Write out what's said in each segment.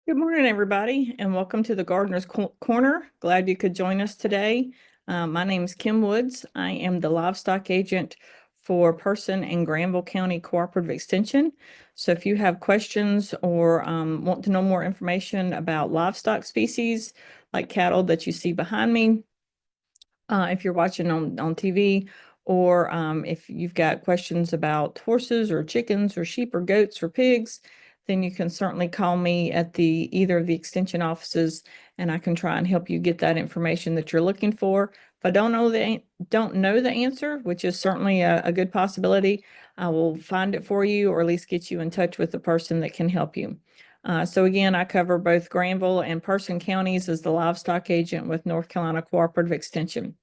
Good morning, everybody, and welcome to the Gardener's Corner. Glad you could join us today. My name is Kim Woods. I am the livestock agent for Person and Granville County Cooperative Extension. So if you have questions or want to know more information about livestock species like cattle that you see behind me, if you're watching on TV, or if you've got questions about horses or chickens or sheep or goats or pigs, then you can certainly call me at either of the extension offices, and I can try and help you get that information that you're looking for. If I don't know the answer, which is certainly a good possibility, I will find it for you, or at least get you in touch with the person that can help you. So again, I cover both Granville and Person counties as the livestock agent with North Carolina Cooperative Extension.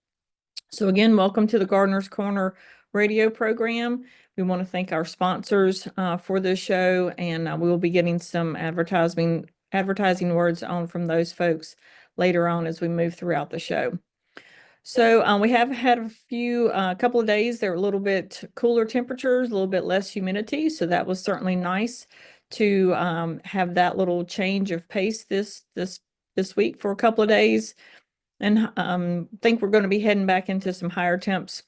So again, welcome to the Gardener's Corner radio program. We want to thank our sponsors for this show, and we will be getting some advertising words on from those folks later on as we move throughout the show. So we have had a couple of days. There were a little bit cooler temperatures, a little bit less humidity, so that was certainly nice to have that little change of pace this week for a couple of days. And think we're going to be heading back into some higher temps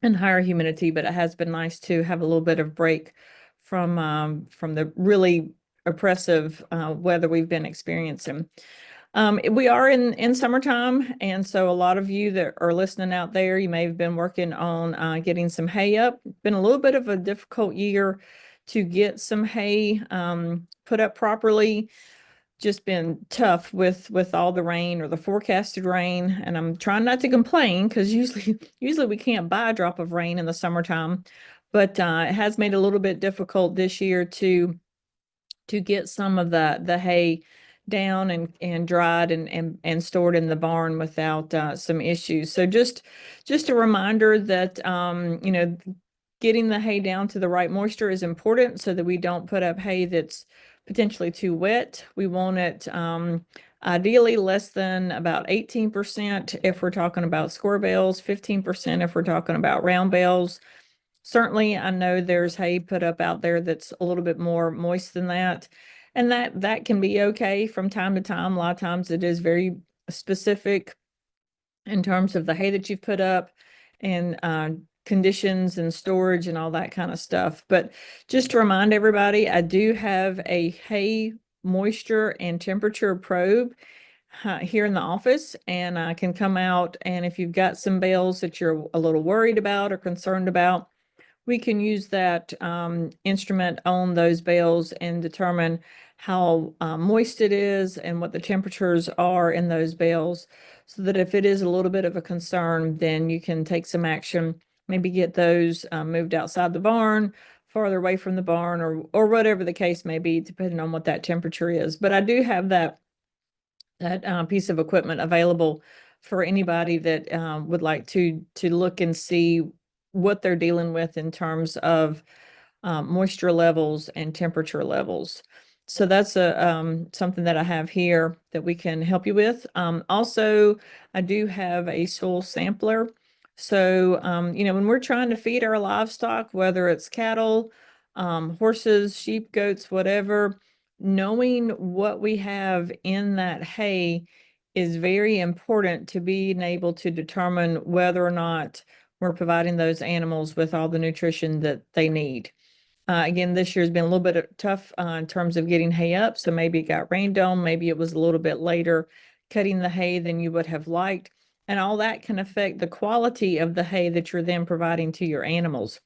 and higher humidity, but it has been nice to have a little bit of break from the really oppressive weather we've been experiencing. We are in summertime, and so a lot of you that are listening out there, you may have been working on getting some hay up. Been a little bit of a difficult year to get some hay put up properly. Just been tough with all the rain or the forecasted rain, and I'm trying not to complain because usually we can't buy a drop of rain in the summertime, but it has made it a little bit difficult this year to get some of the hay down and dried and stored in the barn without some issues. So just a reminder that getting the hay down to the right moisture is important so that we don't put up hay that's potentially too wet. We want it ideally less than about 18% if we're talking about square bales, 15% if we're talking about round bales. Certainly, I know there's hay put up out there that's a little bit more moist than that, and that can be okay from time to time. A lot of times it is very specific in terms of the hay that you've put up and conditions and storage and all that kind of stuff. But just to remind everybody, I do have a hay moisture and temperature probe here in the office, and I can come out, and if you've got some bales that you're a little worried about or concerned about, we can use that instrument on those bales and determine how moist it is and what the temperatures are in those bales, so that if it is a little bit of a concern, then you can take some action, maybe get those moved outside the barn, farther away from the barn, or whatever the case may be, depending on what that temperature is. But I do have that piece of equipment available for anybody that would like to look and see what they're dealing with in terms of moisture levels and temperature levels. So that's something that I have here that we can help you with. Also, I do have a soil sampler. So, when we're trying to feed our livestock, whether it's cattle, horses, sheep, goats, whatever, knowing what we have in that hay is very important to being able to determine whether or not we're providing those animals with all the nutrition that they need. Again, this year has been a little bit tough in terms of getting hay up. So maybe it got rained on, maybe it was a little bit later cutting the hay than you would have liked. And all that can affect the quality of the hay that you're then providing to your animals.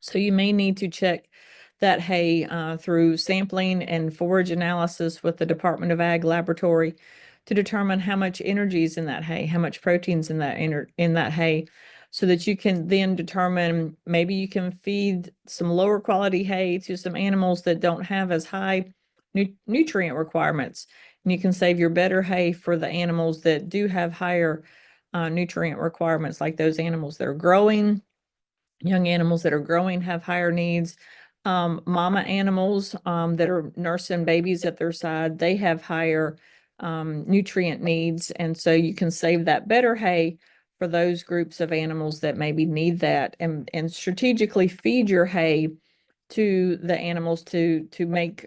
So you may need to check that hay through sampling and forage analysis with the Department of Ag laboratory to determine how much energy is in that hay, how much protein's in that hay, so that you can then determine maybe you can feed some lower quality hay to some animals that don't have as high nutrient requirements, and you can save your better hay for the animals that do have higher nutrient requirements, like those animals that are growing. Young animals that are growing have higher needs. Mama animals that are nursing babies at their side, they have higher nutrient needs. And so you can save that better hay for those groups of animals that maybe need that, and strategically feed your hay to the animals to make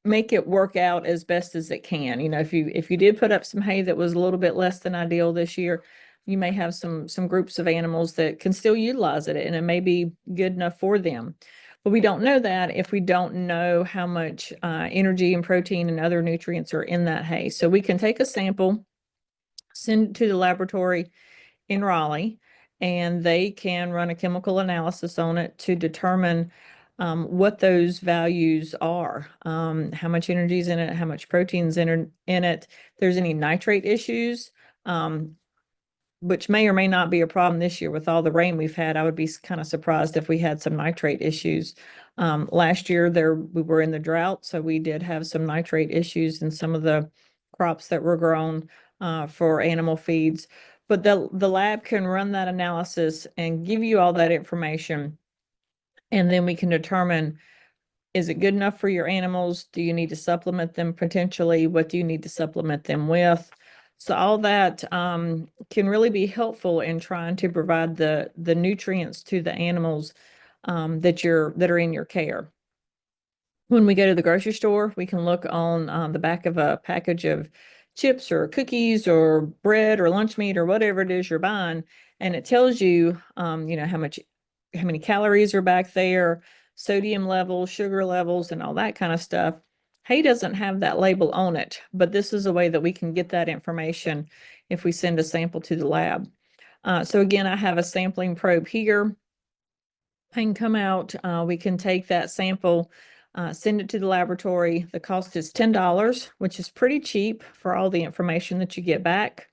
make it work out as best as it can. You know, if you did put up some hay that was a little bit less than ideal this year, you may have some groups of animals that can still utilize it, and it may be good enough for them. But we don't know that if we don't know how much energy and protein and other nutrients are in that hay. So we can take a sample, send it to the laboratory in Raleigh, and they can run a chemical analysis on it to determine what those values are, how much energy is in it, how much protein's in it, if there's any nitrate issues, which may or may not be a problem this year with all the rain we've had. I would be kind of surprised if we had some nitrate issues. Last year we were in the drought, so we did have some nitrate issues in some of the crops that were grown for animal feeds. But the lab can run that analysis and give you all that information, and then we can determine, is it good enough for your animals? Do you need to supplement them potentially? What do you need to supplement them with? So all that can really be helpful in trying to provide the nutrients to the animals that are in your care. When we go to the grocery store, we can look on the back of a package of chips or cookies or bread or lunch meat or whatever it is you're buying, and it tells you, you know, how many calories are back there, sodium levels, sugar levels, and all that kind of stuff. Hay doesn't have that label on it, but this is a way that we can get that information if we send a sample to the lab. So again, I have a sampling probe here. I can come out, we can take that sample, send it to the laboratory. The cost is $10, which is pretty cheap for all the information that you get back.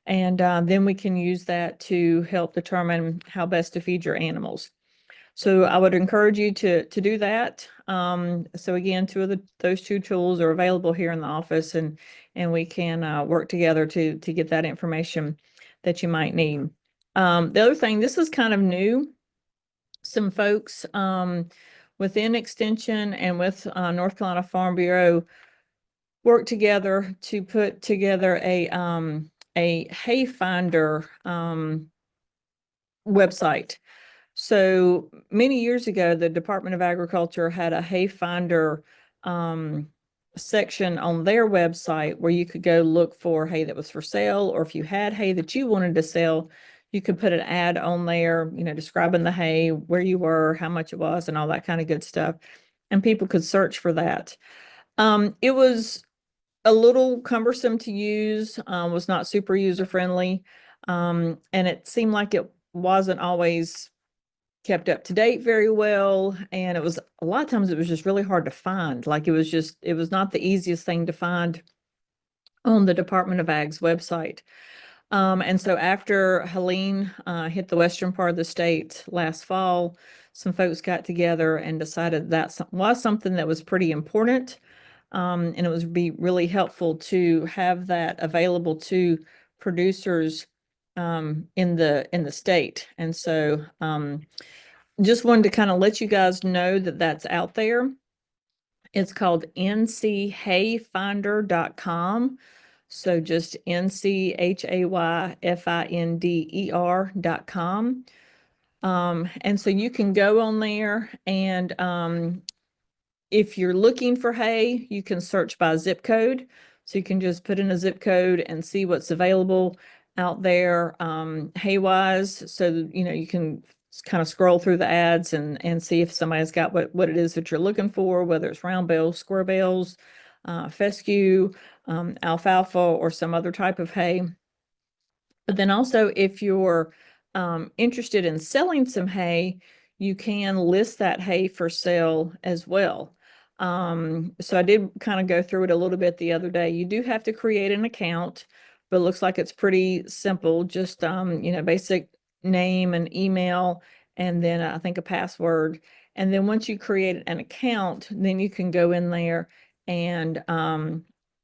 And then we can use that to help determine how best to feed your animals. So I would encourage you to do that. So again, those two tools are available here in the office, and we can work together to get that information that you might need. The other thing, this is kind of new. Some folks within Extension and with North Carolina Farm Bureau work together to put together a hay finder website. So many years ago, the Department of Agriculture had a hay finder section on their website where you could go look for hay that was for sale, or if you had hay that you wanted to sell, you could put an ad on there, you know, describing the hay, where you were, how much it was, and all that kind of good stuff. And people could search for that. It was a little cumbersome to use, was not super user friendly. And it seemed like it wasn't always kept up to date very well. And it was a lot of times it was just really hard to find. Like it was not the easiest thing to find on the Department of Ag's website. And so after Helene hit the western part of the state last fall, some folks got together and decided that was something that was pretty important. And it would be really helpful to have that available to producers in the state. And so just wanted to kind of let you guys know that that's out there. It's called nchayfinder.com. So just nchayfinder.com. And so you can go on there, and if you're looking for hay, you can search by zip code. So you can just put in a zip code and see what's available out there hay-wise. So, you know, you can kind of scroll through the ads and see if somebody's got what it is that you're looking for, whether it's round bales, square bales, fescue, alfalfa, or some other type of hay. But then also, if you're interested in selling some hay, you can list that hay for sale as well. So I did kind of go through it a little bit the other day. You do have to create an account, but it looks like it's pretty simple. Just you know, basic name and email, and then I think a password. And then once you create an account, then you can go in there and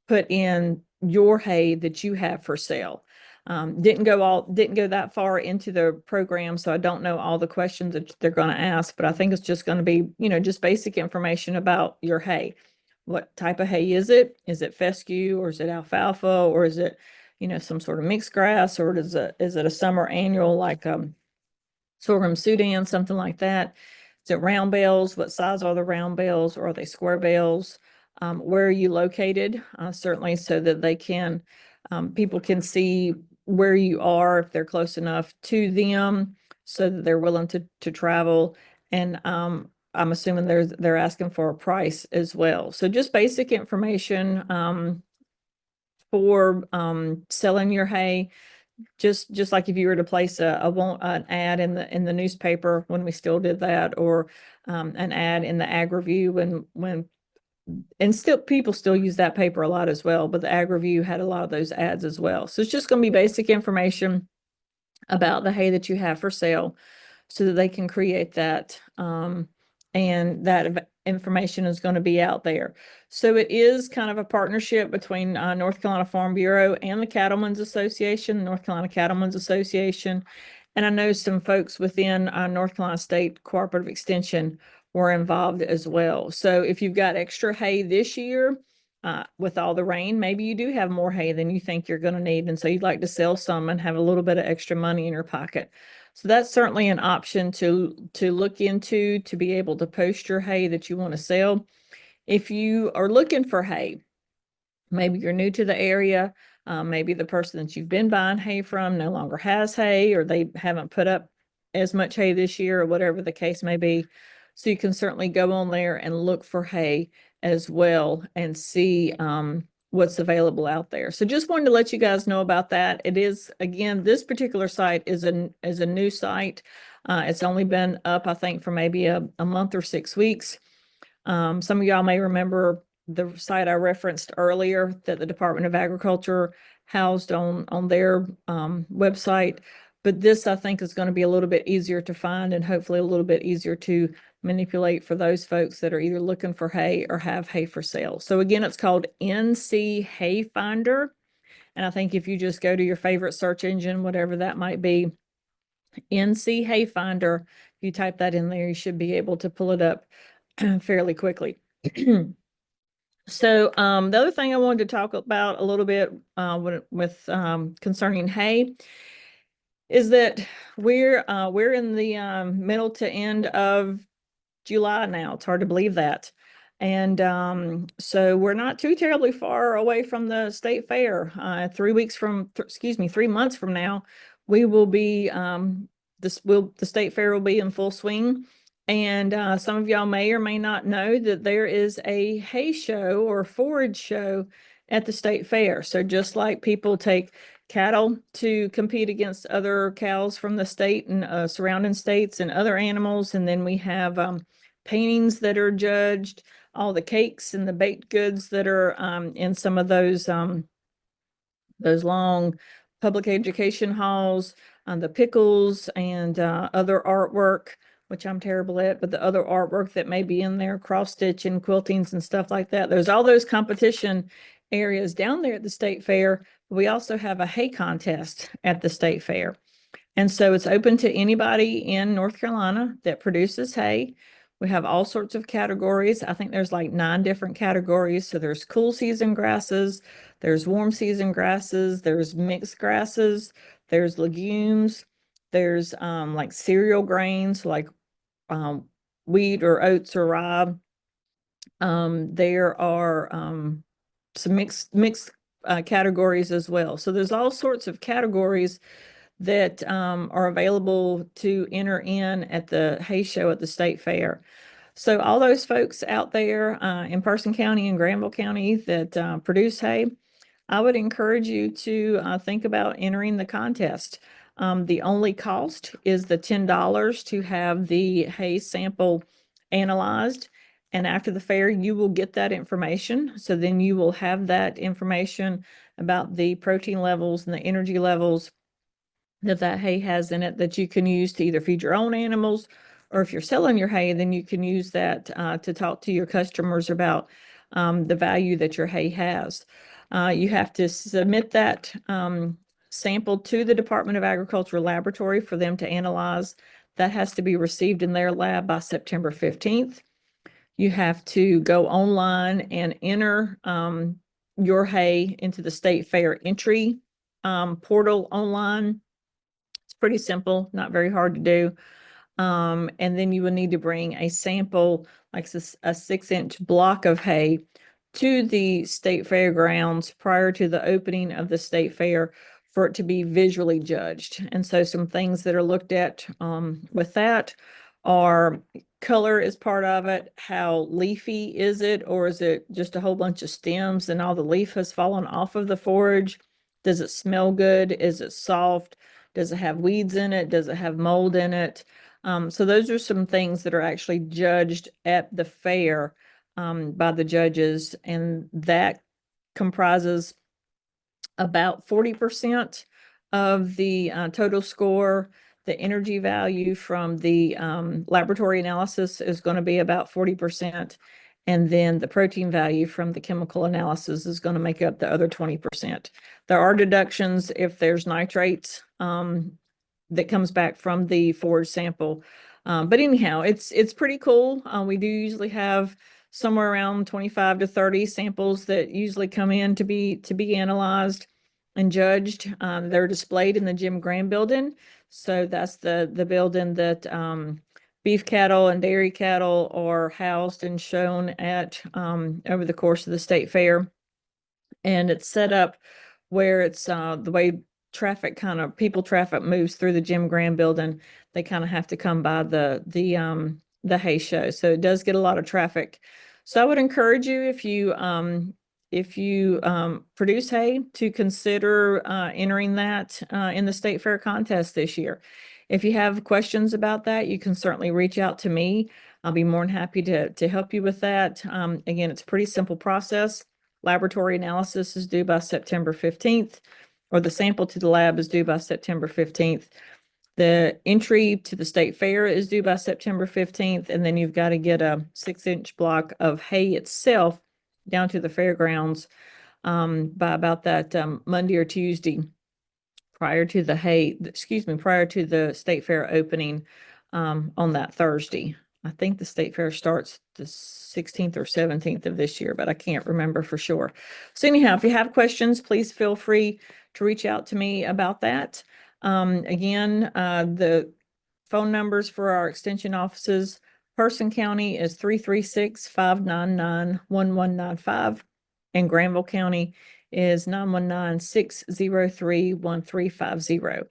put in your hay that you have for sale. Didn't go that far into the program, so I don't know all the questions that they're going to ask, but I think it's just going to be, you know, just basic information about your hay. What type of hay is it? Is it fescue, or is it alfalfa, or is it, you know, some sort of mixed grass, or is it a summer annual like sorghum Sudan, something like that? Is it round bales? What size are the round bales, or are they square bales? Where are you located? Certainly so that they can, people can see where you are, if they're close enough to them, so that they're willing to travel. And I'm assuming they're asking for a price as well. So just basic information for selling your hay. Just like if you were to place an ad in the newspaper when we still did that, or an ad in the Ag Review when and still people still use that paper a lot as well, but the Ag Review had a lot of those ads as well. So it's just going to be basic information about the hay that you have for sale, so that they can create that. And that information is going to be out there. So it is kind of a partnership between North Carolina Farm Bureau and the Cattlemen's Association, North Carolina Cattlemen's Association. And I know some folks within North Carolina State Cooperative Extension were involved as well. So if you've got extra hay this year, with all the rain, maybe you do have more hay than you think you're going to need. And so you'd like to sell some and have a little bit of extra money in your pocket. So that's certainly an option to look into, to be able to post your hay that you want to sell. If you are looking for hay, maybe you're new to the area, maybe the person that you've been buying hay from no longer has hay, or they haven't put up as much hay this year, or whatever the case may be. So you can certainly go on there and look for hay as well and see what's available out there. So just wanted to let you guys know about that. It is, again, this particular site is a new site. It's only been up, I think, for maybe a month or 6 weeks. Some of y'all may remember the site I referenced earlier that the Department of Agriculture housed on their website. But this, I think, is going to be a little bit easier to find, and hopefully a little bit easier to manipulate for those folks that are either looking for hay or have hay for sale. So again, it's called NC Hay Finder. And I think if you just go to your favorite search engine, whatever that might be, NC Hay Finder, if you type that in there, you should be able to pull it up fairly quickly. So the other thing I wanted to talk about a little bit with concerning hay is that we're in the middle to end of July now. It's hard to believe that. And so we're not too terribly far away from the state fair. 3 weeks from, excuse me, 3 months from now, we will be, the state fair will be in full swing. And some of y'all may or may not know that there is a hay show or forage show at the state fair. So just like people take cattle to compete against other cows from the state and surrounding states and other animals, and then we have paintings that are judged, all the cakes and the baked goods that are in some of those long public education halls, the pickles and other artwork, which I'm terrible at, but the other artwork that may be in there, cross stitching, quiltings and stuff like that. There's all those competition areas down there at the state fair. We also have a hay contest at the state fair. And so it's open to anybody in North Carolina that produces hay. We have all sorts of categories. I think there's like 9 different categories. So there's cool season grasses, there's warm season grasses, there's mixed grasses, there's legumes, there's like cereal grains like wheat or oats or rye. There are some mixed categories as well. So there's all sorts of categories that are available to enter in at the hay show at the state fair. So all those folks out there in Person County and Granville County that produce hay, I would encourage you to think about entering the contest. The only cost is the $10 to have the hay sample analyzed. And after the fair, you will get that information. So then you will have that information about the protein levels and the energy levels that hay has in it that you can use to either feed your own animals, or if you're selling your hay, then you can use that to talk to your customers about the value that your hay has. You have to submit that sample to the Department of Agriculture laboratory for them to analyze. That has to be received in their lab by September 15th. You have to go online and enter your hay into the state fair entry portal online. Pretty simple, not very hard to do. And then you will need to bring a sample, like a 6-inch block of hay to the state fairgrounds prior to the opening of the state fair for it to be visually judged. And so some things that are looked at with that are color is part of it. How leafy is it, or is it just a whole bunch of stems and all the leaf has fallen off of the forage? Does it smell good? Is it soft? Does it have weeds in it? Does it have mold in it? So those are some things that are actually judged at the fair by the judges, and that comprises about 40% of the total score. The energy value from the laboratory analysis is going to be about 40%. And then the protein value from the chemical analysis is going to make up the other 20%. There are deductions if there's nitrates that comes back from the forage sample. But anyhow, it's pretty cool. We do usually have somewhere around 25 to 30 samples that usually come in to be analyzed and judged. They're displayed in the Jim Graham building. So that's the building that beef cattle and dairy cattle are housed and shown at over the course of the state fair. And it's set up where it's the way people traffic moves through the Jim Graham building. They kind of have to come by the hay show. So it does get a lot of traffic. So I would encourage you, if you produce hay, to consider entering that in the state fair contest this year. If you have questions about that, you can certainly reach out to me. I'll be more than happy to help you with that. Again, it's a pretty simple process. Laboratory analysis is due by September 15th, or the sample to the lab is due by September 15th. The entry to the state fair is due by September 15th, and then you've got to get a 6-inch block of hay itself down to the fairgrounds by about that Monday or Tuesday prior to the state fair opening on that Thursday. I think the state fair starts the 16th or 17th of this year, but I can't remember for sure. So anyhow, if you have questions, please feel free to reach out to me about that. Again, the phone numbers for our extension offices: Person County is 336-599-1195, and Granville County is 919-603-1350.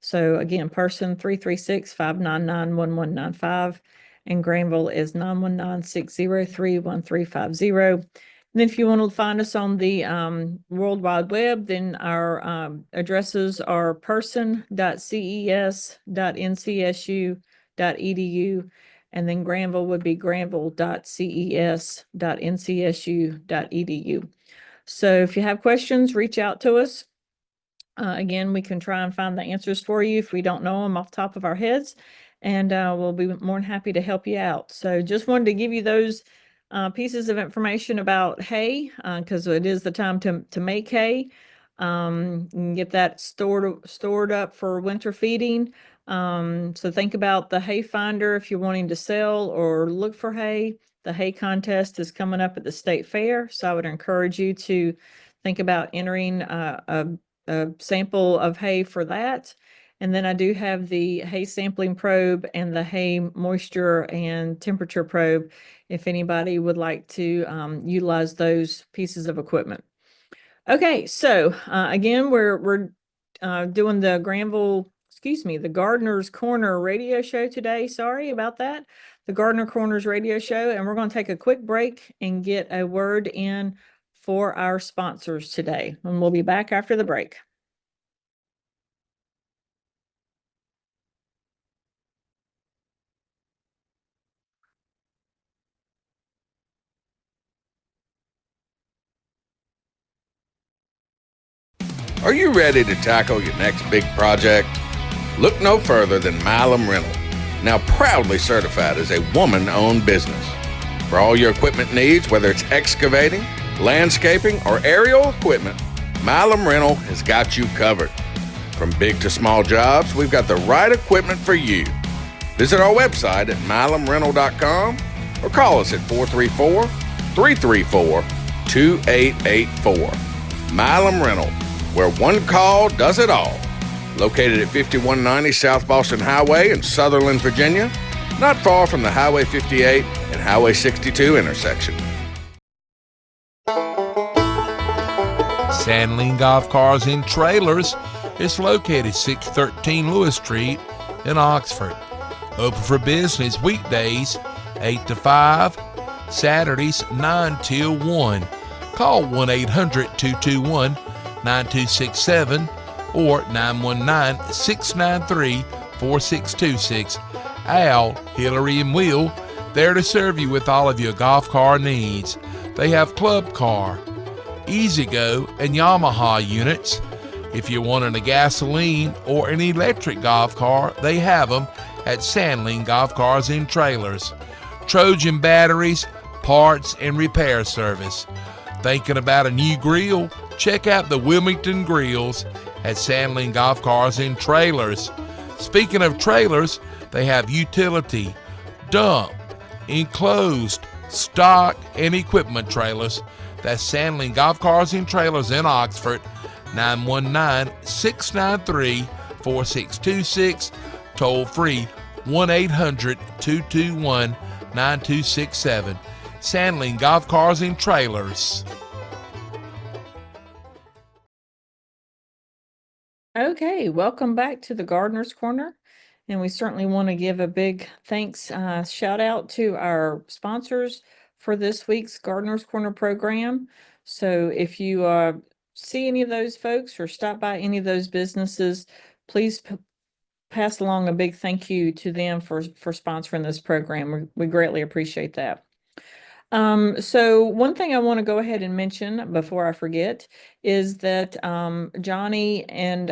So again, Person 336-599-1195, and Granville is 919-603-1350. And if you want to find us on the World Wide Web, then our addresses are person.ces.ncsu.edu, and then Granville would be granville.ces.ncsu.edu. So if you have questions, reach out to us. Again, we can try and find the answers for you if we don't know them off the top of our heads, and we'll be more than happy to help you out. So just wanted to give you those pieces of information about hay, because it is the time to make hay. You can get that stored up for winter feeding. So think about the hay finder if you're wanting to sell or look for hay. The hay contest is coming up at the state fair, so I would encourage you to think about entering a sample of hay for that. And then I do have the hay sampling probe and the hay moisture and temperature probe if anybody would like to utilize those pieces of equipment. Okay, so again, we're doing the the Gardener's Corner radio show today. Sorry about that. The Gardener Corners radio show, and we're going to take a quick break and get a word in for our sponsors today. And we'll be back after the break. Are you ready to tackle your next big project? Look no further than Milam Rental, now proudly certified as a woman-owned business. For all your equipment needs, whether it's excavating, landscaping, or aerial equipment, Milam Rental has got you covered. From big to small jobs, we've got the right equipment for you. Visit our website at milamrental.com or call us at 434-334-2884. Milam Rental, where one call does it all. Located at 5190 South Boston Highway in Sutherland, Virginia, not far from the Highway 58 and Highway 62 intersection. Sandling Golf Cars and Trailers is located 613 Lewis Street in Oxford. Open for business weekdays 8 to 5, Saturdays 9 till 1. Call 1-800-221-9267 or 919-693-4626. Al, Hillary, and Will there to serve you with all of your golf car needs. They have Club Car, E-Z-GO, and Yamaha units. If you're wanting a gasoline or an electric golf car, they have them at Sandling Golf Cars and Trailers. Trojan batteries, parts, and repair service. Thinking about a new grill? Check out the Wilmington Grills at Sandling Golf Cars and Trailers. Speaking of trailers, they have utility, dump, enclosed, stock, and equipment trailers. That's Sandling Golf Cars and Trailers in Oxford, 919-693-4626, toll free 1-800-221-9267. Sandling Golf Cars and Trailers. Okay, welcome back to the Gardener's Corner. And we certainly want to give a big thanks, shout out to our sponsors for this week's Gardener's Corner program. So if you see any of those folks or stop by any of those businesses, please pass along a big thank you to them for sponsoring this program. We greatly appreciate that. So one thing I want to go ahead and mention before I forget is that Johnny and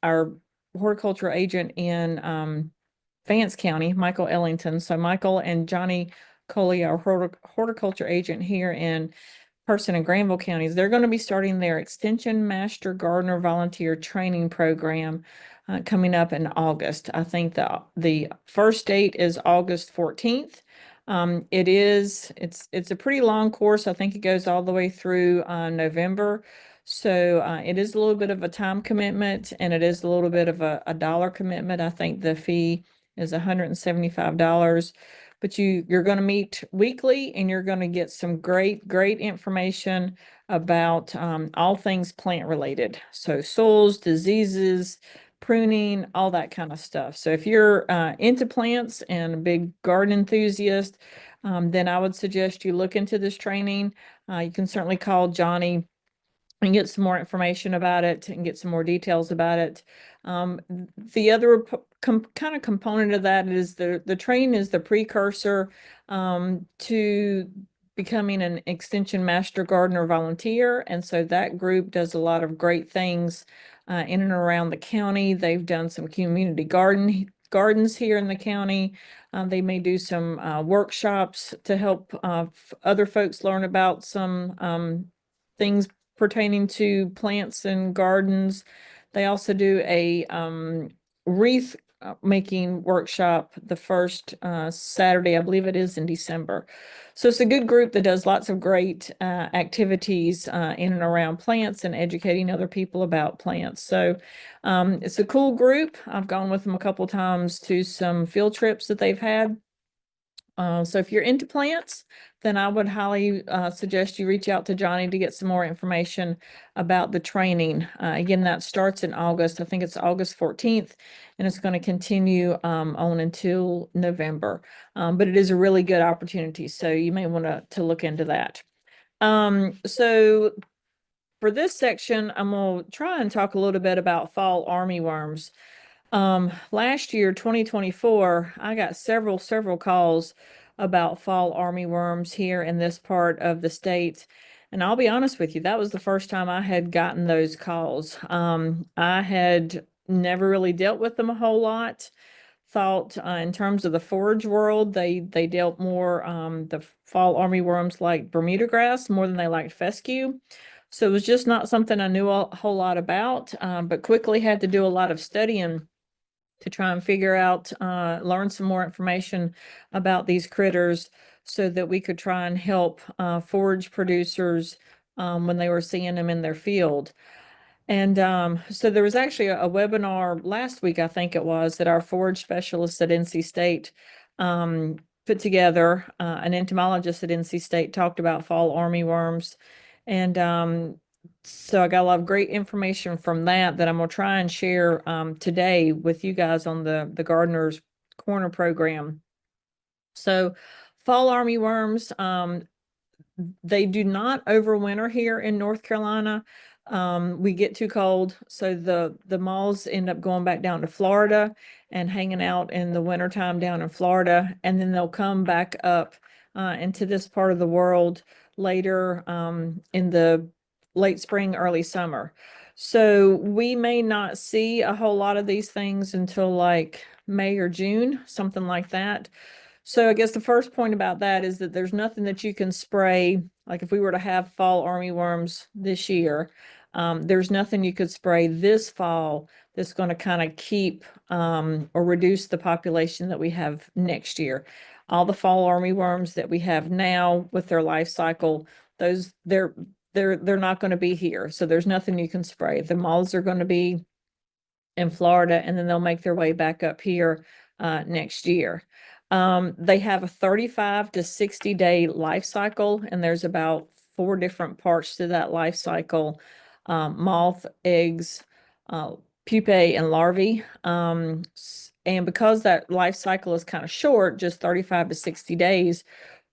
our horticulture agent in Vance County, Michael Ellington. So Michael and Johnny Coley, our horticulture agent here in Person and Granville counties, they're going to be starting their Extension Master Gardener Volunteer Training Program coming up in August. I think the first date is August 14th. It's a pretty long course. I think it goes all the way through November. So it is a little bit of a time commitment, and it is a little bit of a dollar commitment. I think the fee is $175, but you're going to meet weekly, and you're going to get some great information about all things plant related. So soils, diseases, pruning, all that kind of stuff. So if you're into plants and a big garden enthusiast, then I would suggest you look into this training. You can certainly call Johnny and get some more information about it and get some more details about it. The other kind of component of that is the training is the precursor to becoming an Extension Master Gardener Volunteer. And so that group does a lot of great things in and around the county. They've done some community gardens here in the county. They may do some workshops to help other folks learn about some things pertaining to plants and gardens. They also do a wreath making workshop the first Saturday, I believe it is in December. So it's a good group that does lots of great activities in and around plants and educating other people about plants. So it's a cool group. I've gone with them a couple times to some field trips that they've had. So if you're into plants, then I would highly suggest you reach out to Johnny to get some more information about the training. Again, that starts in August. I think it's August 14th, and it's going to continue on until November. But it is a really good opportunity, so you may want to look into that. So for this section, I'm going to try and talk a little bit about fall armyworms. Last year, 2024, I got several calls about fall armyworms here in this part of the state. And I'll be honest with you, that was the first time I had gotten those calls. I had never really dealt with them a whole lot. Thought in terms of the forage world, they dealt more the fall armyworms like Bermuda grass more than they liked fescue. So it was just not something I knew a whole lot about, but quickly had to do a lot of studying to try and figure out, learn some more information about these critters so that we could try and help forage producers when they were seeing them in their field. And so there was actually a webinar last week, I think it was, that our forage specialists at NC State put together. An entomologist at NC State talked about fall armyworms. And So I got a lot of great information from that I'm gonna try and share today with you guys on the Gardener's Corner program. So fall armyworms, they do not overwinter here in North Carolina. We get too cold, so the moths end up going back down to Florida and hanging out in the wintertime down in Florida, and then they'll come back up into this part of the world later in the late spring, early summer. So we may not see a whole lot of these things until like May or June, something like that. So I guess the first point about that is that there's nothing that you can spray. Like if we were to have fall armyworms this year, there's nothing you could spray this fall that's going to kind of keep or reduce the population that we have next year. All the fall armyworms that we have now with their life cycle, those they're not going to be here. So there's nothing you can spray. The moths are going to be in Florida, and then they'll make their way back up here next year. They have a 35 to 60 day life cycle, and there's about 4 different parts to that life cycle: moth, eggs, pupae, and larvae. And because that life cycle is kind of short, just 35 to 60 days,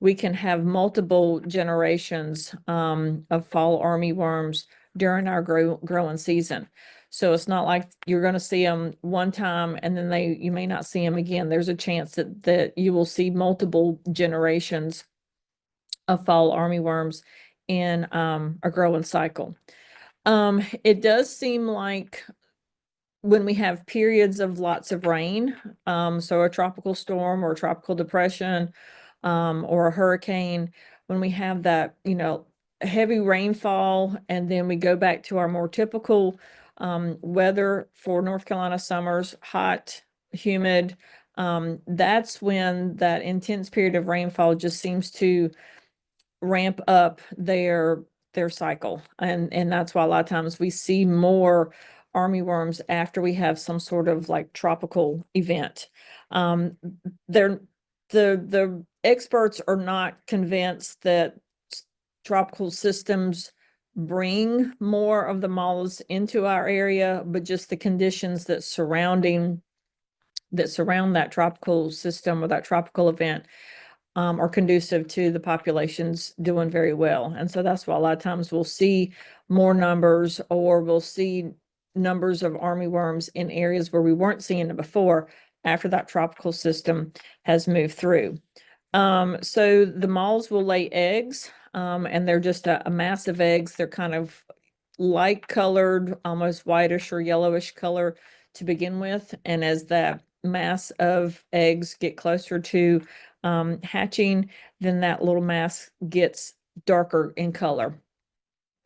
we can have multiple generations of fall armyworms during our growing season. So it's not like you're going to see them one time and then you may not see them again. There's a chance that you will see multiple generations of fall armyworms in a growing cycle. It does seem like when we have periods of lots of rain, so a tropical storm or a tropical depression, or a hurricane, when we have that, heavy rainfall, and then we go back to our more typical weather for North Carolina summers, hot, humid, that's when that intense period of rainfall just seems to ramp up their cycle. And that's why a lot of times we see more armyworms after we have some sort of like tropical event. They're the experts are not convinced that tropical systems bring more of the moths into our area, but just the conditions that surround that tropical system or that tropical event are conducive to the populations doing very well. And so that's why a lot of times we'll see more numbers, or we'll see numbers of armyworms in areas where we weren't seeing it before after that tropical system has moved through. So the moths will lay eggs, and they're just a mass of eggs. They're kind of light colored, almost whitish or yellowish color to begin with. And as that mass of eggs get closer to hatching, then that little mass gets darker in color.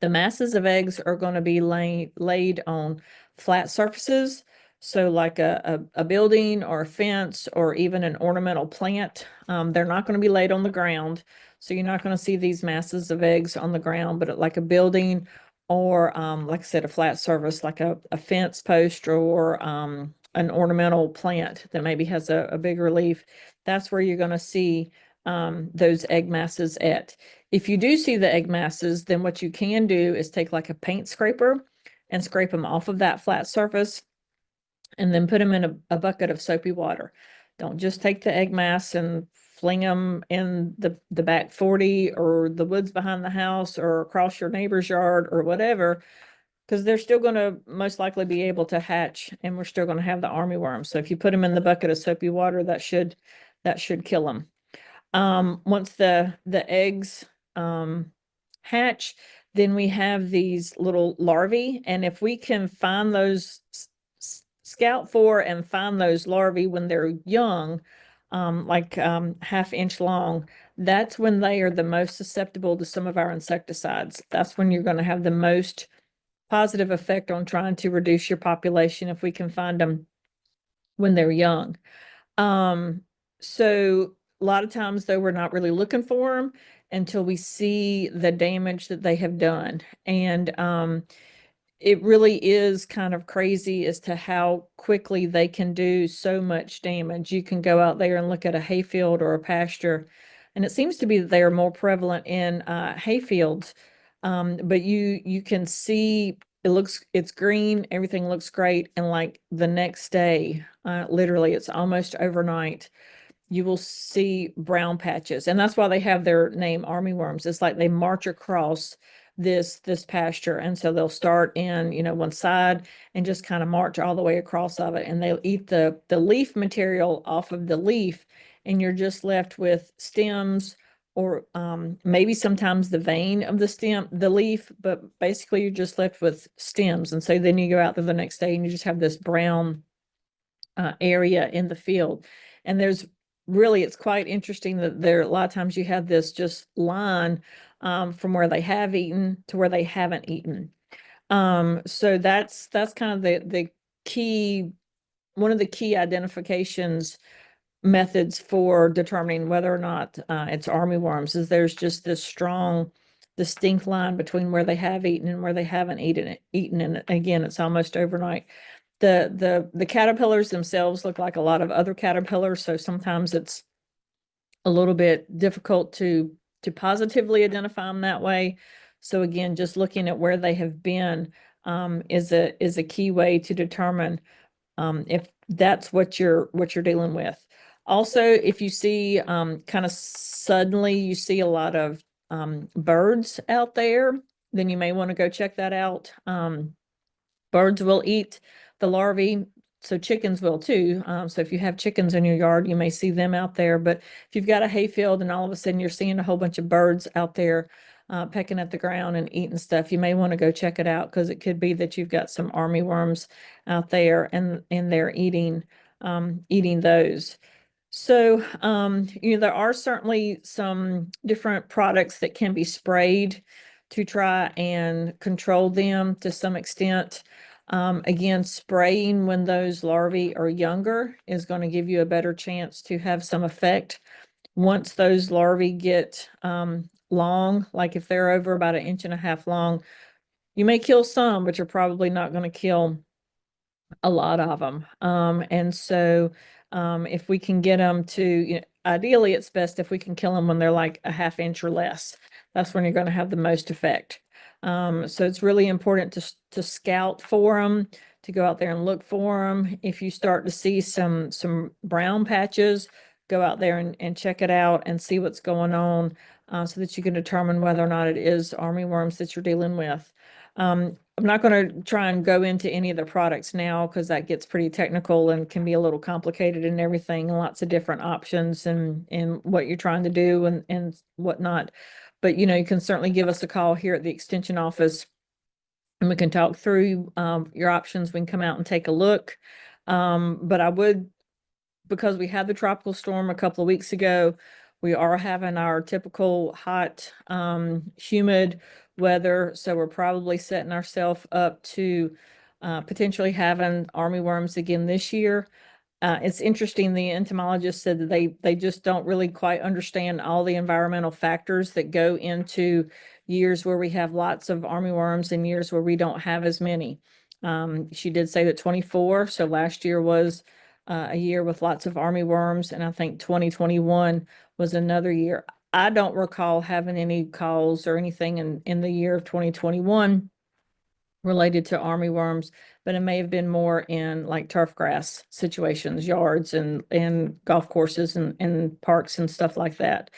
The masses of eggs are going to be laid on flat surfaces. So like a building or a fence or even an ornamental plant. They're not going to be laid on the ground. So you're not going to see these masses of eggs on the ground, but like a building or like I said, a flat surface like a fence post or an ornamental plant that maybe has a bigger leaf. That's where you're going to see those egg masses at. If you do see the egg masses, then what you can do is take like a paint scraper and scrape them off of that flat surface and then put them in a bucket of soapy water. Don't just take the egg mass and fling them in the back 40 or the woods behind the house or across your neighbor's yard or whatever, because they're still going to most likely be able to hatch, and we're still going to have the armyworms. So if you put them in the bucket of soapy water, that should kill them. Once the eggs hatch, then we have these little larvae, and if we can find those, scout for and find those larvae when they're young, like half-inch long, that's when they are the most susceptible to some of our insecticides. That's when you're going to have the most positive effect on trying to reduce your population if we can find them when they're young. So a lot of times though, we're not really looking for them until we see the damage that they have done. And it really is kind of crazy as to how quickly they can do so much damage. You can go out there and look at a hayfield or a pasture, and it seems to be that they are more prevalent in hayfields But you can see it's green, everything looks great. And like the next day, literally it's almost overnight, you will see brown patches. And that's why they have their name armyworms. It's like they march across this pasture. And so they'll start in, one side and just kind of march all the way across of it. And they'll eat the leaf material off of the leaf. And you're just left with stems or maybe sometimes the vein of the leaf, but basically you're just left with stems. And so then you go out there the next day and you just have this brown area in the field. And it's quite interesting that a lot of times you have this just line from where they have eaten to where they haven't eaten. So that's kind of the key, one of the key identifications methods for determining whether or not it's armyworms is there's just this strong, distinct line between where they have eaten and where they haven't eaten. And again, it's almost overnight. The caterpillars themselves look like a lot of other caterpillars, so sometimes it's a little bit difficult to positively identify them that way. So again, just looking at where they have been is a key way to determine if that's what you're dealing with. Also, if you see kind of suddenly you see a lot of birds out there, then you may want to go check that out. Birds will eat the larvae, so chickens will too. So if you have chickens in your yard, you may see them out there. But if you've got a hayfield and all of a sudden you're seeing a whole bunch of birds out there pecking at the ground and eating stuff, you may want to go check it out because it could be that you've got some armyworms out there and they're eating those. So, there are certainly some different products that can be sprayed to try and control them to some extent. Again, spraying when those larvae are younger is going to give you a better chance to have some effect. Once those larvae get long, like if they're over about 1.5 inches long, you may kill some, but you're probably not going to kill a lot of them. And so if we can get them to, ideally it's best if we can kill them when they're like 1/2 inch or less. That's when you're going to have the most effect. So it's really important to scout for them, to go out there and look for them. If you start to see some brown patches, go out there and check it out and see what's going on so that you can determine whether or not it is armyworms that you're dealing with. I'm not going to try and go into any of the products now because that gets pretty technical and can be a little complicated and everything, lots of different options and what you're trying to do and whatnot. But, you can certainly give us a call here at the extension office and we can talk through your options. We can come out and take a look. But I would, because we had the tropical storm a couple of weeks ago, we are having our typical hot, humid weather. So we're probably setting ourselves up to potentially having armyworms again this year. It's interesting, the entomologist said that they just don't really quite understand all the environmental factors that go into years where we have lots of armyworms and years where we don't have as many. She did say that 24, so last year was a year with lots of armyworms, and I think 2021 was another year. I don't recall having any calls or anything in the year of 2021 related to armyworms, but it may have been more in like turf grass situations, yards and golf courses and parks and stuff like that.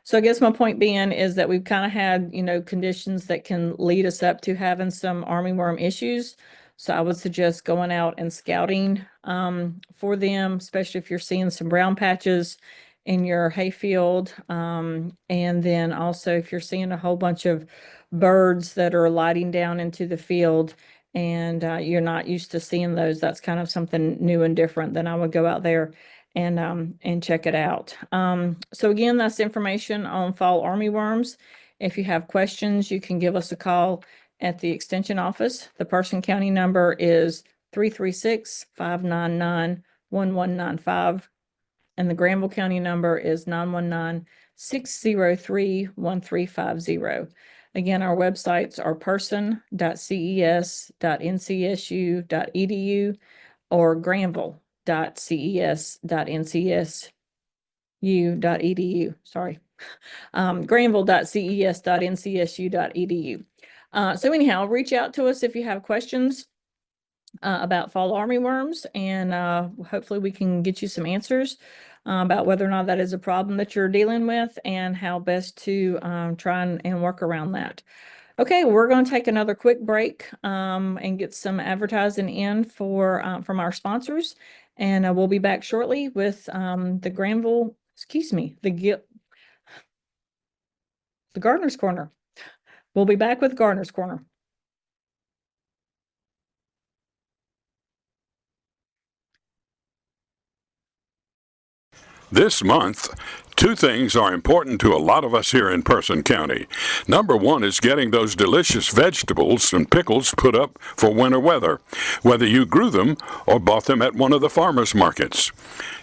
So I guess my point being is that we've kind of had, conditions that can lead us up to having some armyworm issues. So I would suggest going out and scouting for them, especially if you're seeing some brown patches in your hayfield. And then also if you're seeing a whole bunch of birds that are lighting down into the field and you're not used to seeing those, that's kind of something new and different, then I would go out there and check it out. So again, that's information on fall armyworms. If you have questions, you can give us a call at the extension office. The Person County number is 336-599-1195. And the Granville County number is 919-603-1350. Again, our websites are person.ces.ncsu.edu or granville.ces.ncsu.edu. Sorry. Granville.ces.ncsu.edu. So anyhow, reach out to us if you have questions about fall armyworms, and hopefully we can get you some answers about whether or not that is a problem that you're dealing with and how best to try and work around that. Okay, we're going to take another quick break and get some advertising in from our sponsors, and we'll be back shortly with the Granville, the Gardener's Corner. We'll be back with Gardener's Corner. This month, two things are important to a lot of us here in Person County. Number one is getting those delicious vegetables and pickles put up for winter weather, whether you grew them or bought them at one of the farmers markets.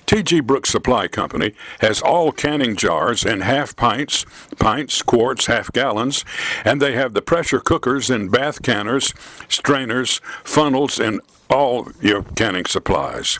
T.G. Brooks Supply Company has all canning jars in half pints, quarts, half gallons, and they have the pressure cookers and bath canners, strainers, funnels, and all your canning supplies.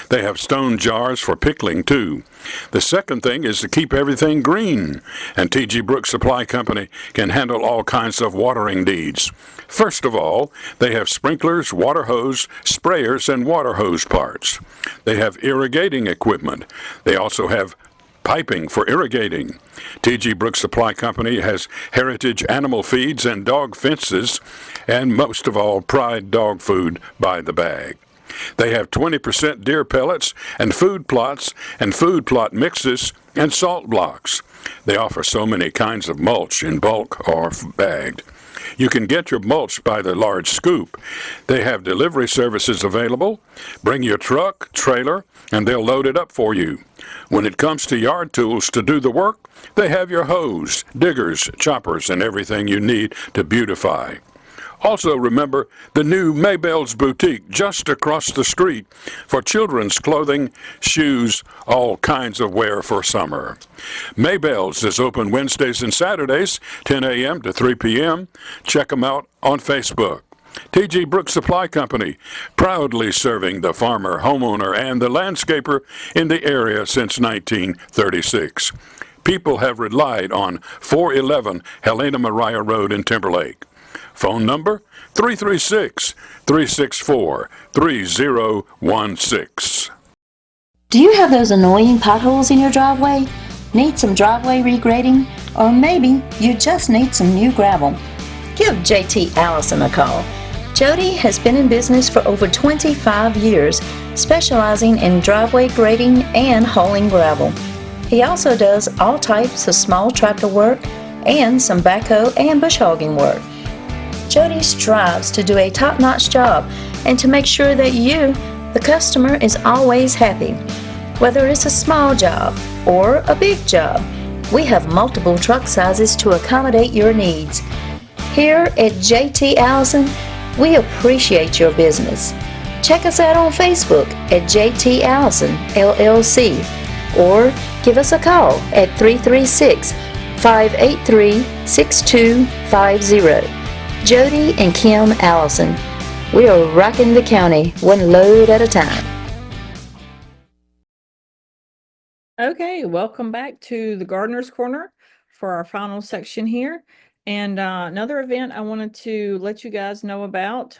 They have stone jars for pickling, too. The second thing is to keep everything green, and T.G. Brooks Supply Company can handle all kinds of watering needs. First of all, they have sprinklers, water hose, sprayers, and water hose parts. They have irrigating equipment. They also have piping for irrigating. T.G. Brooks Supply Company has heritage animal feeds and dog fences, and most of all, Pride dog food by the bag. They have 20% deer pellets and food plots and food plot mixes and salt blocks. They offer so many kinds of mulch in bulk or bagged. You can get your mulch by the large scoop. They have delivery services available. Bring your truck, trailer, and they'll load it up for you. When it comes to yard tools to do the work, they have your hose, diggers, choppers, and everything you need to beautify. Also remember the new Maybell's Boutique just across the street for children's clothing, shoes, all kinds of wear for summer. Maybell's is open Wednesdays and Saturdays, 10 a.m. to 3 p.m. Check them out on Facebook. T.G. Brooks Supply Company, proudly serving the farmer, homeowner, and the landscaper in the area since 1936. People have relied on 411 Helena Maria Road in Timberlake. Phone number 336-364-3016. Do you have those annoying potholes in your driveway? Need some driveway regrading? Or maybe you just need some new gravel? Give JT Allison a call. Jody has been in business for over 25 years, specializing in driveway grading and hauling gravel. He also does all types of small tractor work and some backhoe and bush hogging work. Jody strives to do a top-notch job and to make sure that you, the customer, is always happy. Whether it's a small job or a big job, we have multiple truck sizes to accommodate your needs. Here at JT Allison, we appreciate your business. Check us out on Facebook at JT Allison LLC or give us a call at 336-583-6250. Jody and Kim Allison. We are rocking the county one load at a time. Okay, welcome back to the Gardener's Corner for our final section here. And another event I wanted to let you guys know about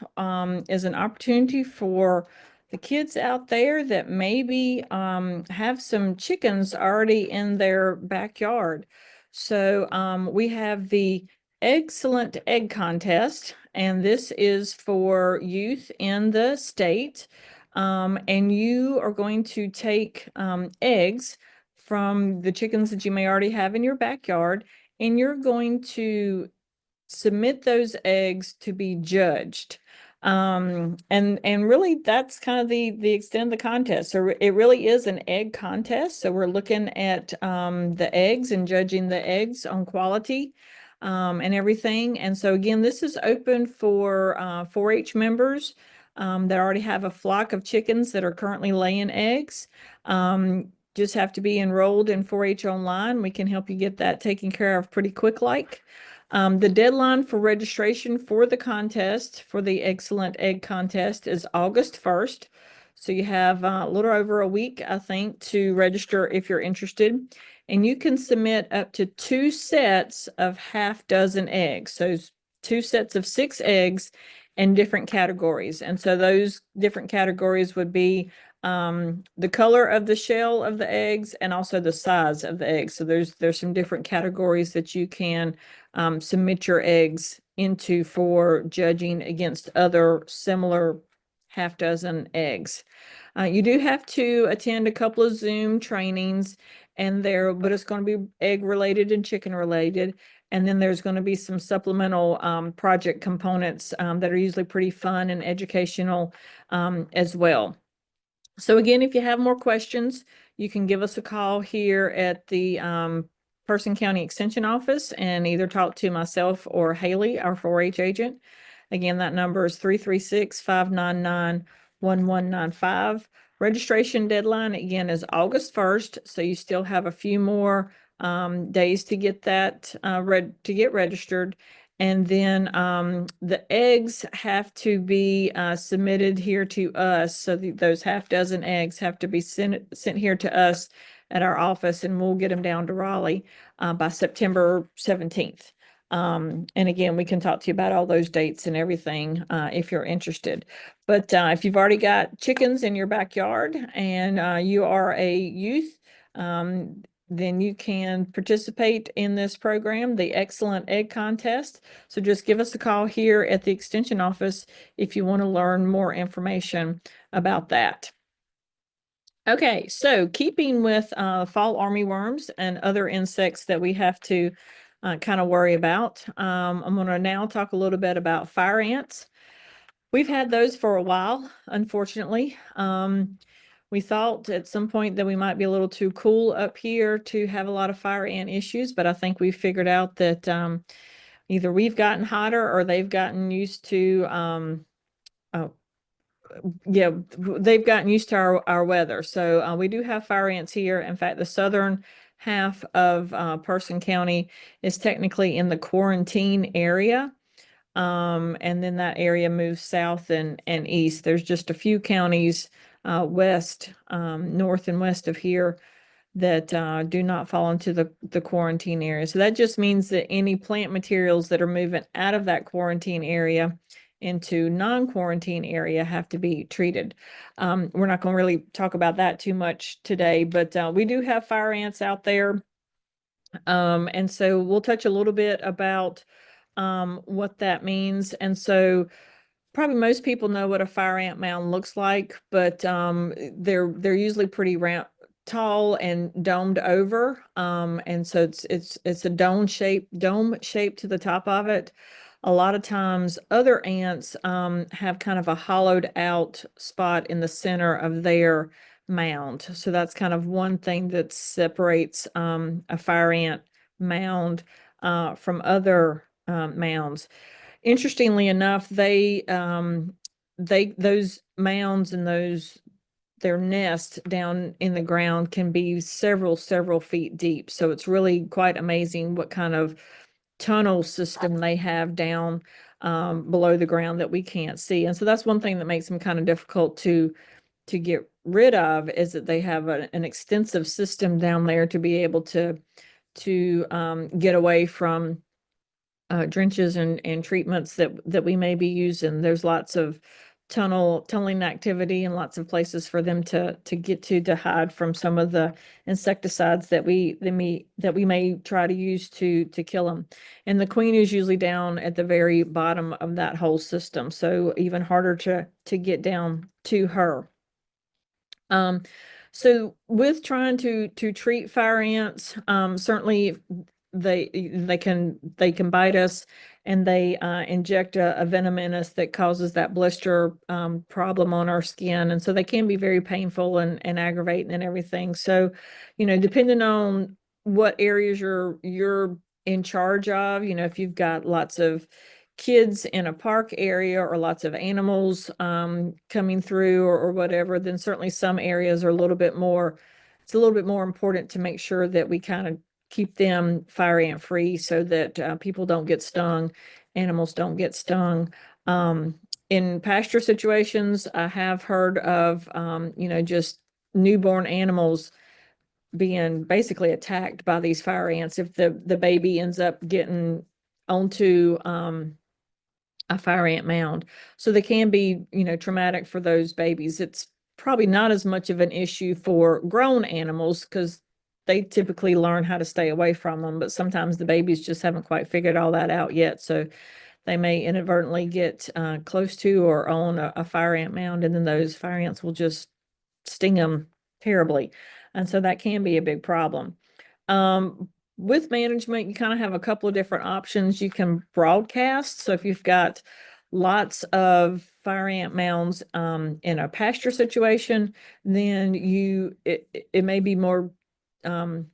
is an opportunity for the kids out there that maybe have some chickens already in their backyard. So we have the Excellent Egg Contest, and this is for youth in the state. And you are going to take eggs from the chickens that you may already have in your backyard, and you're going to submit those eggs to be judged. And really that's kind of the extent of the contest. So it really is an egg contest. So we're looking at the eggs and judging the eggs on quality and everything. And so again, this is open for 4-H members that already have a flock of chickens that are currently laying eggs. Just have to be enrolled in 4-H online. We can help you get that taken care of pretty quick like. The deadline for registration for the contest, for the Excellent Egg Contest, is August 1st. So you have a little over a week, I think, to register if you're interested. And you can submit up to 2 sets of half dozen eggs. So two sets of 6 eggs in different categories. And so those different categories would be the color of the shell of the eggs and also the size of the eggs. So there's some different categories that you can submit your eggs into for judging against other similar half dozen eggs. You do have to attend a couple of Zoom trainings but it's going to be egg related and chicken related. And then there's going to be some supplemental project components that are usually pretty fun and educational as well. So again, if you have more questions, you can give us a call here at the Person County Extension Office and either talk to myself or Haley, our 4-H agent. Again, that number is 336-599-1195. Registration deadline again is August 1st, so you still have a few more days to get that registered. And then the eggs have to be submitted here to us. So those half dozen eggs have to be sent here to us at our office, and we'll get them down to Raleigh by September 17th. And again, we can talk to you about all those dates and everything if you're interested. But if you've already got chickens in your backyard and you are a youth, then you can participate in this program, the Excellent Egg Contest. So just give us a call here at the Extension Office if you want to learn more information about that. Okay, so keeping with fall armyworms and other insects that we have to kind of worry about, I'm going to now talk a little bit about fire ants. We've had those for a while, unfortunately. We thought at some point that we might be a little too cool up here to have a lot of fire ant issues, but I think we figured out that either we've gotten hotter or they've gotten used to they've gotten used to our weather. So we do have fire ants here. In fact, the southern half of Person County is technically in the quarantine area. And then that area moves south and east. There's just a few counties west, north and west of here that do not fall into the quarantine area. So that just means that any plant materials that are moving out of that quarantine area into non-quarantine area have to be treated. We're not going to really talk about that too much today, but we do have fire ants out there. And so we'll touch a little bit about what that means. And so probably most people know what a fire ant mound looks like, but they're usually pretty tall and domed over. And so it's a dome shape to the top of it. A lot of times other ants have kind of a hollowed out spot in the center of their mound. So that's kind of one thing that separates a fire ant mound from other mounds. Interestingly enough, those mounds and their nest down in the ground can be several feet deep. So it's really quite amazing what kind of tunnel system they have down below the ground that we can't see. And so that's one thing that makes them kind of difficult to get rid of, is that they have an extensive system down there to be able to get away from drenches and treatments that we may be using. There's lots of tunneling activity and lots of places for them to get to hide from some of the insecticides that we may try to use to kill them. And the queen is usually down at the very bottom of that whole system, so even harder to get down to her. So with trying to treat fire ants, certainly they can bite us, and they inject a venom in us that causes that blister problem on our skin. And so they can be very painful and aggravating and everything. So, depending on what areas you're in charge of, if you've got lots of kids in a park area or lots of animals coming through or whatever, then certainly some areas are it's a little bit more important to make sure that we kind of keep them fire ant free so that people don't get stung, animals don't get stung. In pasture situations, I have heard of, just newborn animals being basically attacked by these fire ants if the baby ends up getting onto a fire ant mound. So they can be, traumatic for those babies. It's probably not as much of an issue for grown animals because they typically learn how to stay away from them, but sometimes the babies just haven't quite figured all that out yet. So they may inadvertently get close to or on a fire ant mound, and then those fire ants will just sting them terribly. And so that can be a big problem. With management, you kind of have a couple of different options. You can broadcast. So if you've got lots of fire ant mounds in a pasture situation, then it may be more time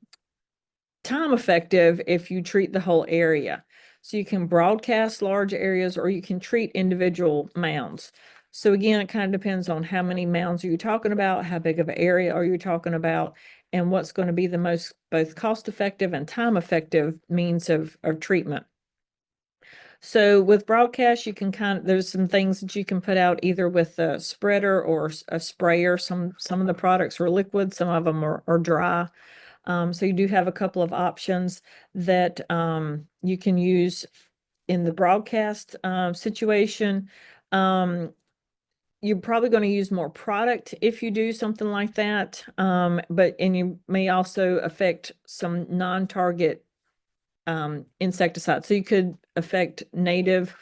effective if you treat the whole area. So you can broadcast large areas or you can treat individual mounds. So again, it kind of depends on how many mounds are you talking about, how big of an area are you talking about, and what's going to be the most both cost effective and time effective means of treatment. So with broadcast, you can there's some things that you can put out either with a spreader or a sprayer. Some of the products are liquid, some of them are dry. So you do have a couple of options that you can use in the broadcast situation. You're probably going to use more product if you do something like that, and you may also affect some non-target insecticides. So you could affect native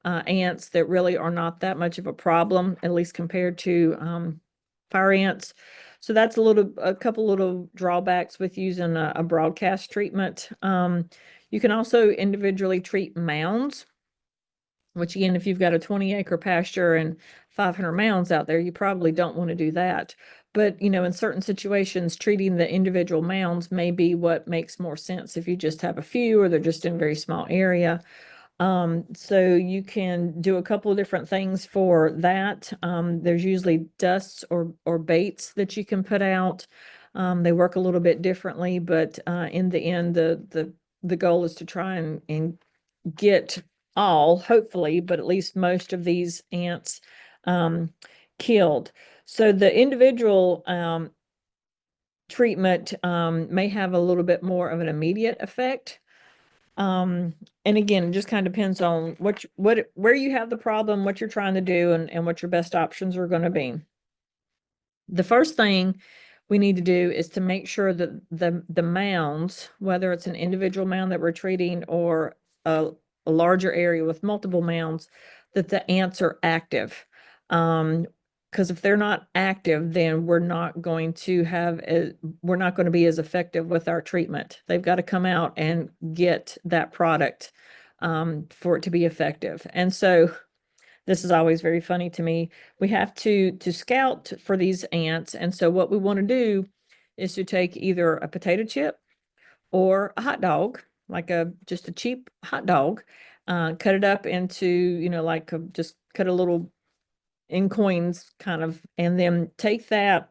ants that really are not that much of a problem, at least compared to fire ants. So that's a couple little drawbacks with using a broadcast treatment. You can also individually treat mounds, which again, if you've got a 20-acre pasture and 500 mounds out there, you probably don't want to do that. But, in certain situations, treating the individual mounds may be what makes more sense if you just have a few or they're just in a very small area. So you can do a couple of different things for that. There's usually dusts or baits that you can put out. They work a little bit differently, but in the end, the goal is to try and get hopefully, but at least most of these ants killed. So the individual treatment may have a little bit more of an immediate effect. And again, it just kind of depends on where you have the problem, what you're trying to do, and what your best options are going to be. The first thing we need to do is to make sure that the mounds, whether it's an individual mound that we're treating or a larger area with multiple mounds, that the ants are active. Because if they're not active, then we're not going to be as effective with our treatment. They've got to come out and get that product for it to be effective. And so this is always very funny to me. We have to scout for these ants. And so what we want to do is to take either a potato chip or a hot dog, like just a cheap hot dog, cut it up into, just cut a little in coins kind of, and then take that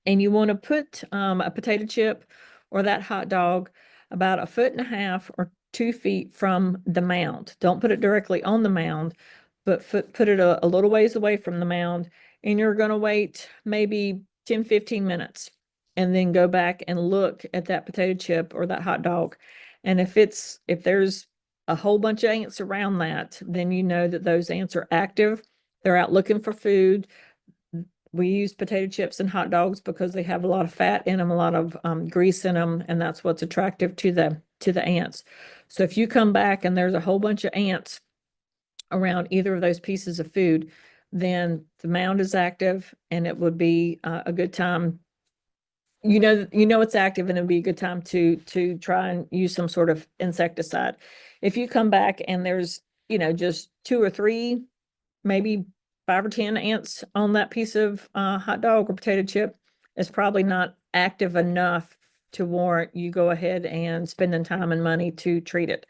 and you want to put a potato chip or that hot dog about 1.5 or 2 feet from the mound. Don't put it directly on the mound, but put it a little ways away from the mound, and you're going to wait maybe 10-15 minutes and then go back and look at that potato chip or that hot dog. And if there's a whole bunch of ants around that, then you know that those ants are active. They're out looking for food. We use potato chips and hot dogs because they have a lot of fat in them, a lot of grease in them, and that's what's attractive to the ants. So if you come back and there's a whole bunch of ants around either of those pieces of food, then the mound is active, and it would be a good time. It's active, and it'd be a good time to try and use some sort of insecticide. If you come back and there's just 2 or 3, maybe 5 or 10 ants on that piece of hot dog or potato chip, it's probably not active enough to warrant you go ahead and spending time and money to treat it.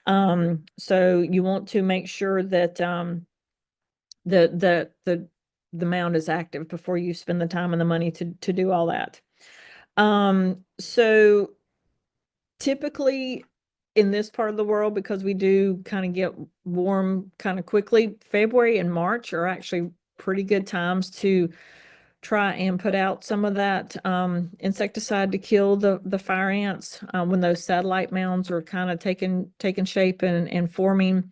So you want to make sure that the mound is active before you spend the time and the money to do all that. So typically in this part of the world, because we do kind of get warm kind of quickly, February and March are actually pretty good times to try and put out some of that insecticide to kill the fire ants when those satellite mounds are kind of taking shape and forming.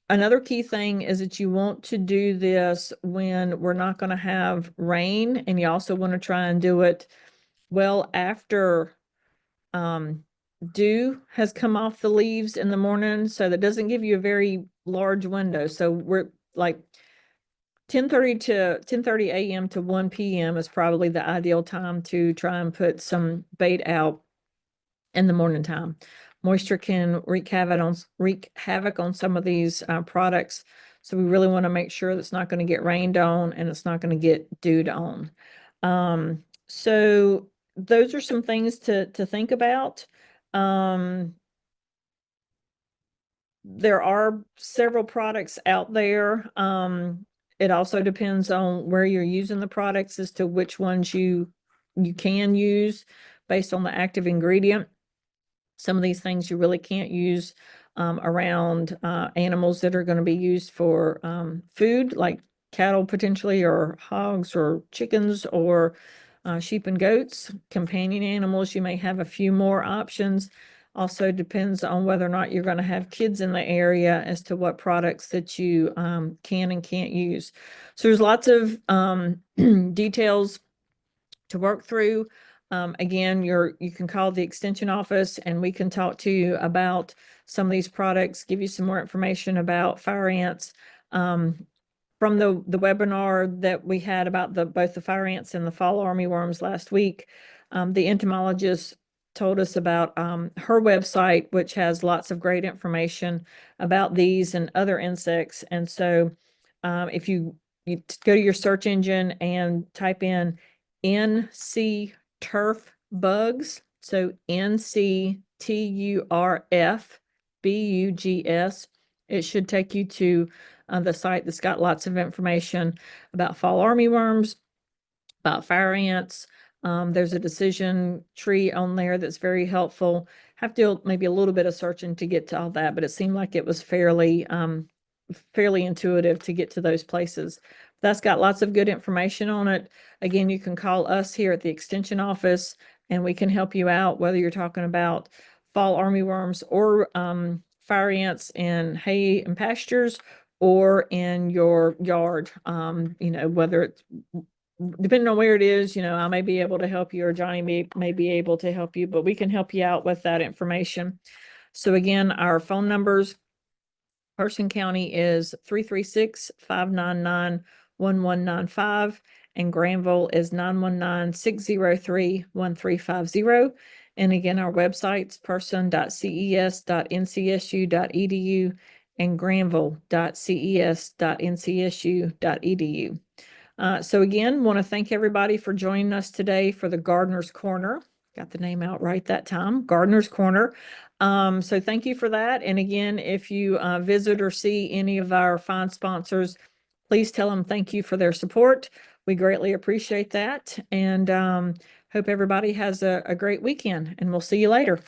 Another key thing is that you want to do this when we're not going to have rain, and you also want to try and do it well after dew has come off the leaves in the morning, so that doesn't give you a very large window. So we're like 10:30 a.m. to 1 p.m. is probably the ideal time to try and put some bait out in the morning time. Moisture can wreak havoc on some of these products. So we really want to make sure that's not going to get rained on and it's not going to get dewed on. So those are some things to think about. There are several products out there. It also depends on where you're using the products as to which ones you can use based on the active ingredient. Some of these things you really can't use around animals that are going to be used for food, like cattle potentially, or hogs, or chickens, or sheep and goats. Companion animals, you may have a few more options. Also depends on whether or not you're going to have kids in the area as to what products that you can and can't use. So there's lots of details to work through. Again, you can call the extension office and we can talk to you about some of these products, give you some more information about fire ants. From the webinar that we had about both the fire ants and the fall armyworms last week, the entomologist told us about her website, which has lots of great information about these and other insects. And so if you go to your search engine and type in NC turf bugs, so NCTURFBUGS, it should take you to the site that's got lots of information about fall armyworms, about fire ants. There's a decision tree on there that's very helpful. Have to do maybe a little bit of searching to get to all that, but it seemed like it was fairly intuitive to get to those places. That's got lots of good information on it. Again, you can call us here at the extension office and we can help you out, whether you're talking about fall armyworms or fire ants in hay and pastures or in your yard. Whether it's depending on where it is, I may be able to help you, or Johnny may be able to help you, but we can help you out with that information. So again, our phone numbers, Person County is 336-599-1195, and Granville is 919-603-1350. And again, our websites, person.ces.ncsu.edu and granville.ces.ncsu.edu. So again, want to thank everybody for joining us today for the Gardener's Corner. Got the name out right that time, Gardener's Corner. So thank you for that. And again, if you visit or see any of our fine sponsors, please tell them thank you for their support. We greatly appreciate that. And hope everybody has a great weekend, and we'll see you later.